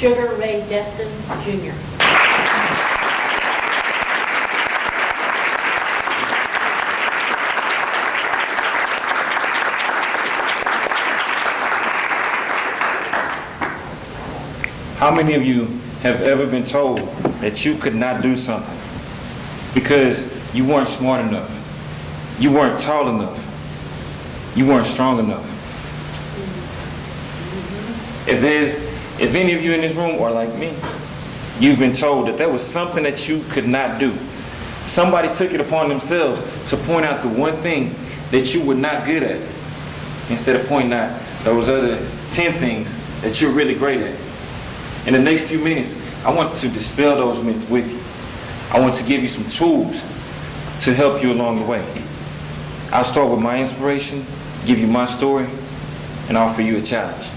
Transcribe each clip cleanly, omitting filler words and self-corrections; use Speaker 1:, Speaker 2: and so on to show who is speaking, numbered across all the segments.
Speaker 1: Sugar Ray Destin, Jr.
Speaker 2: How many of you have ever been told that you could not do something because you weren't smart enough, you weren't tall enough, you weren't strong enough? If any of you in this room are like me, you've been told that there was something that you could not do. Somebody took it upon themselves to point out the one thing that you were not good at, instead of pointing out those other 10 things that you're really great at. In the next few minutes, I want to dispel those myths with you. I want to give you some tools to help you along the way. I'll start with my inspiration, give you my story, and offer you a challenge.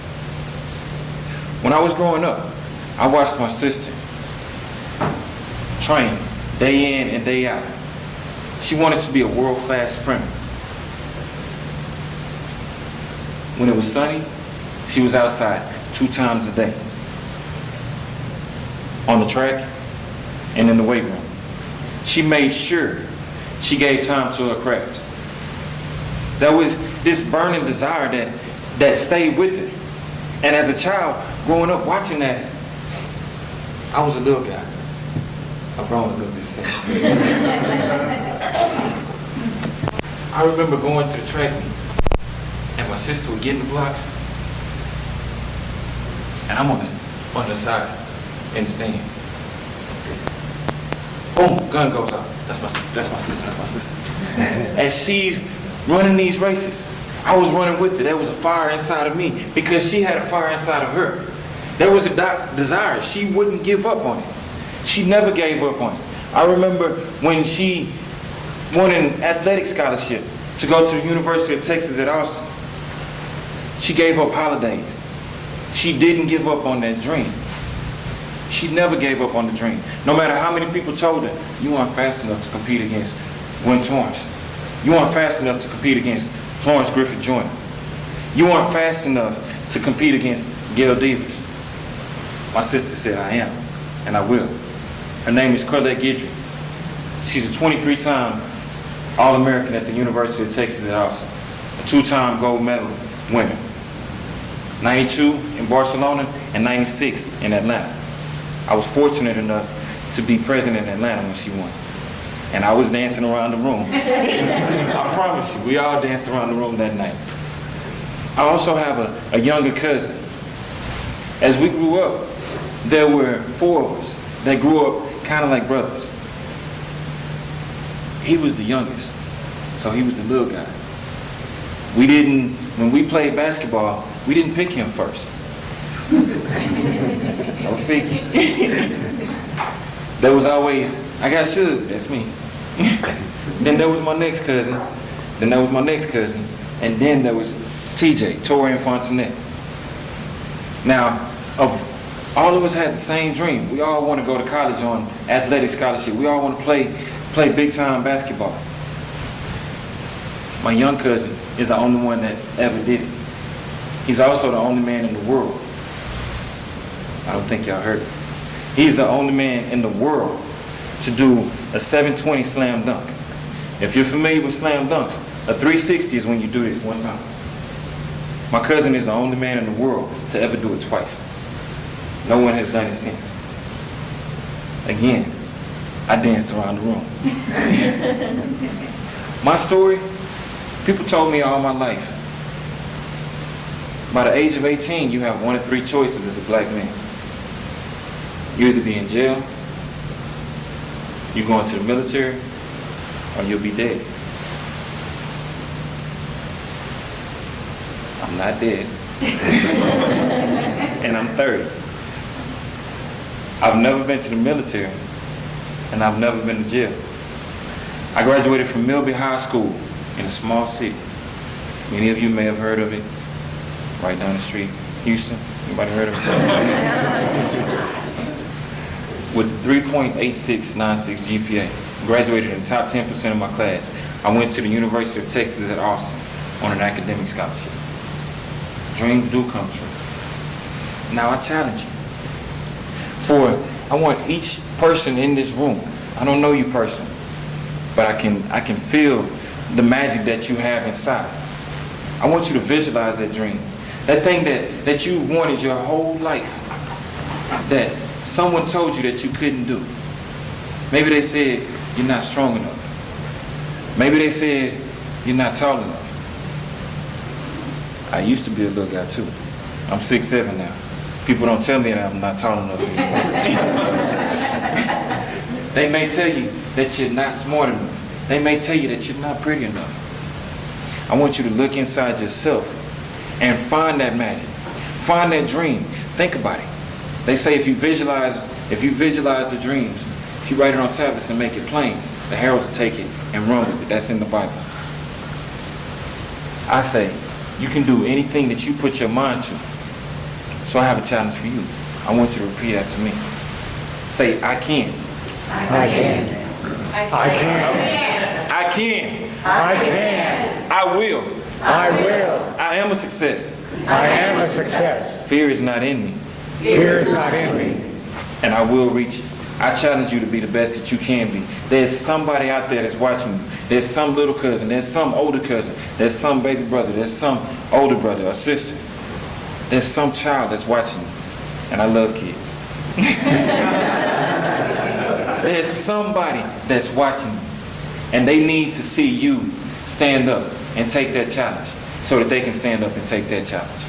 Speaker 2: When I was growing up, I watched my sister train day in and day out. She wanted to be a world-class sprinter. When it was sunny, she was outside 2 times a day, on the track and in the weight room. She made sure she gave time to her craft. There was this burning desire that stayed with her. And as a child, growing up watching that, I was a little guy. I've grown a little bit since. I remember going to the track meets, and my sister would get in the blocks, and I'm on the side, in the stands. Boom, gun goes off. That's my sister, that's my sister, that's my sister. As she's running these races, I was running with her. There was a fire inside of me because she had a fire inside of her. There was a desire. She wouldn't give up on it. She never gave up on it. I remember when she won an athletic scholarship to go to the University of Texas at Austin. She gave up holidays. She didn't give up on that dream. She never gave up on the dream. No matter how many people told her, you aren't fast enough to compete against Gwen Torrance. You aren't fast enough to compete against Florence Griffith Joyner. You aren't fast enough to compete against Gail Devers. My sister said, I am, and I will. Her name is Colette Guidry. She's a 23-time All-American at the University of Texas at Austin, a 2-time gold medal winner. 92 in Barcelona and 96 in Atlanta. I was fortunate enough to be present in Atlanta when she won. And I was dancing around the room. I promise you, we all danced around the room that night. I also have a younger cousin. As we grew up, there were 4 of us that grew up kind of like brothers. He was the youngest, so he was the little guy. When we played basketball, we didn't pick him first. No figure. There was always, I got Suge, that's me. Then there was my next cousin, then there was my next cousin, and then there was TJ, Torian Fontenette. Now, all of us had the same dream. We all want to go to college on athletic scholarship. We all want to play big-time basketball. My young cousin is the only one that ever did it. He's also the only man in the world. I don't think y'all heard it. He's the only man in the world to do a 720 slam dunk. If you're familiar with slam dunks, a 360 is when you do this one time. My cousin is the only man in the world to ever do it twice. No one has done it since. Again, I danced around the room. My story, people told me all my life. By the age of 18, you have 1 of 3 choices as a black man. You either be in jail, you go into the military, or you'll be dead. I'm not dead. And I'm 30. I've never been to the military, and I've never been to jail. I graduated from Milby High School in a small city. Many of you may have heard of it, right down the street. Houston, anybody heard of it? With a 3.8696 GPA, graduated in the top 10% of my class. I went to the University of Texas at Austin on an academic scholarship. Dreams do come true. Now I challenge you. I want each person in this room. I don't know you personally, but I can feel the magic that you have inside. I want you to visualize that dream. That thing that you wanted your whole life, that someone told you that you couldn't do. Maybe they said you're not strong enough. Maybe they said you're not tall enough. I used to be a little guy too. I'm 6'7" now. People don't tell me that I'm not tall enough anymore. They may tell you that you're not smart enough. They may tell you that you're not pretty enough. I want you to look inside yourself and find that magic. Find that dream. Think about it. They say if you visualize the dreams, if you write it on tablets and make it plain, the heralds will take it and run with it. That's in the Bible. I say you can do anything that you put your mind to. So I have a challenge for you. I want you to repeat after me. Say, I can.
Speaker 3: I can.
Speaker 1: I
Speaker 3: can.
Speaker 2: I can.
Speaker 3: I can.
Speaker 2: I will.
Speaker 3: I will.
Speaker 2: I am a success.
Speaker 3: I am a success.
Speaker 2: Fear is not in me,
Speaker 3: Fear is not in me.
Speaker 2: and I will reach it. I challenge you to be the best that you can be. There's somebody out there that's watching you. There's some little cousin. There's some older cousin. There's some baby brother. There's some older brother or sister. There's some child that's watching you. And I love kids. There's somebody that's watching you, and they need to see you stand up and take that challenge so that they can stand up and take that challenge.